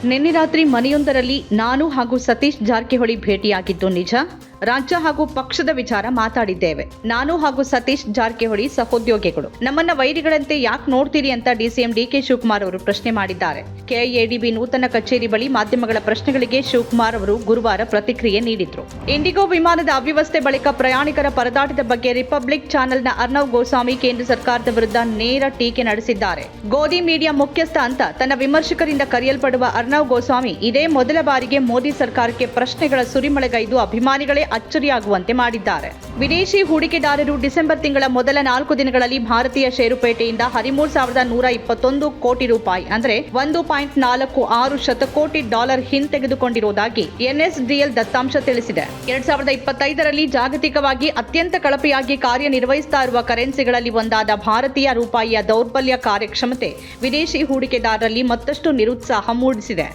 ನಿನ್ನೆ ರಾತ್ರಿ ಮನೆಯೊಂದರಲ್ಲಿ ನಾನು ಹಾಗೂ ಸತೀಶ್ ಜಾರಕಿಹೊಳಿ ಭೇಟಿಯಾಗಿದ್ದು ನಿಜ. ರಾಜ್ಯ ಹಾಗೂ ಪಕ್ಷದ ವಿಚಾರ ಮಾತಾಡಿದ್ದೇವೆ. ನಾನು ಹಾಗೂ ಸತೀಶ್ ಜಾರಕಿಹೊಳಿ ಸಹೋದ್ಯೋಗಿಗಳು. ನಮ್ಮನ್ನ ವೈರಿಗಳಂತೆ ಯಾಕೆ ನೋಡ್ತೀರಿ ಅಂತ ಡಿಸಿಎಂ ಡಿಕೆ ಶಿವಕುಮಾರ್ ಅವರು ಪ್ರಶ್ನೆ ಮಾಡಿದ್ದಾರೆ. ಕೆಐಎಡಿಬಿ ನೂತನ ಕಚೇರಿ ಬಳಿ ಮಾಧ್ಯಮಗಳ ಪ್ರಶ್ನೆಗಳಿಗೆ ಶಿವಕುಮಾರ್ ಅವರು ಗುರುವಾರ ಪ್ರತಿಕ್ರಿಯೆ ನೀಡಿದ್ರು. ಇಂಡಿಗೋ ವಿಮಾನದ ಅವ್ಯವಸ್ಥೆ ಬಳಿಕ ಪ್ರಯಾಣಿಕರ ಪರದಾಟದ ಬಗ್ಗೆ ರಿಪಬ್ಲಿಕ್ ಚಾನೆಲ್ನ ಅರ್ನವ್ ಗೋಸ್ವಾಮಿ ಕೇಂದ್ರ ಸರ್ಕಾರದ ವಿರುದ್ಧ ನೇರ ಟೀಕೆ ನಡೆಸಿದ್ದಾರೆ. ಗೋಧಿ ಮೀಡಿಯಾ ಮುಖ್ಯಸ್ಥ ಅಂತ ತನ್ನ ವಿಮರ್ಶಕರಿಂದ ಕರೆಯಲ್ಪಡುವ ಅರ್ನವ್ ಗೋಸ್ವಾಮಿ ಇದೇ ಮೊದಲ ಬಾರಿಗೆ ಮೋದಿ ಸರ್ಕಾರಕ್ಕೆ ಪ್ರಶ್ನೆಗಳ ಸುರಿಮಳೆಗೈದು ಅಭಿಮಾನಿಗಳೇ ಅಚ್ಚರಿಯಾಗುವಂತೆ ಮಾಡಿದ್ದಾರೆ. ವಿದೇಶಿ ಹೂಡಿಕೆದಾರರು ಡಿಸೆಂಬರ್ ತಿಂಗಳ ಮೊದಲ 4 ದಿನಗಳಲ್ಲಿ ಭಾರತೀಯ ಷೇರುಪೇಟೆಯಿಂದ 13,121 ಕೋಟಿ ರೂಪಾಯಿ ಅಂದರೆ $1.46 ಶತಕೋಟಿ ಹಿಂತೆಗೆದುಕೊಂಡಿರುವುದಾಗಿ ಎನ್ಎಸ್ಡಿಎಲ್ ದತ್ತಾಂಶ ತಿಳಿಸಿದೆ. 2025ರಲ್ಲಿ ಜಾಗತಿಕವಾಗಿ ಅತ್ಯಂತ ಕಳಪೆಯಾಗಿ ಕಾರ್ಯನಿರ್ವಹಿಸ್ತಾ ಇರುವ ಕರೆನ್ಸಿಗಳಲ್ಲಿ ಒಂದಾದ ಭಾರತೀಯ ರೂಪಾಯಿಯ ದೌರ್ಬಲ್ಯ ಕಾರ್ಯಕ್ಷಮತೆ ವಿದೇಶಿ ಹೂಡಿಕೆದಾರರಲ್ಲಿ ಮತ್ತಷ್ಟು ನಿರುತ್ಸಾಹ ಮೂಡಿಸಿದೆ.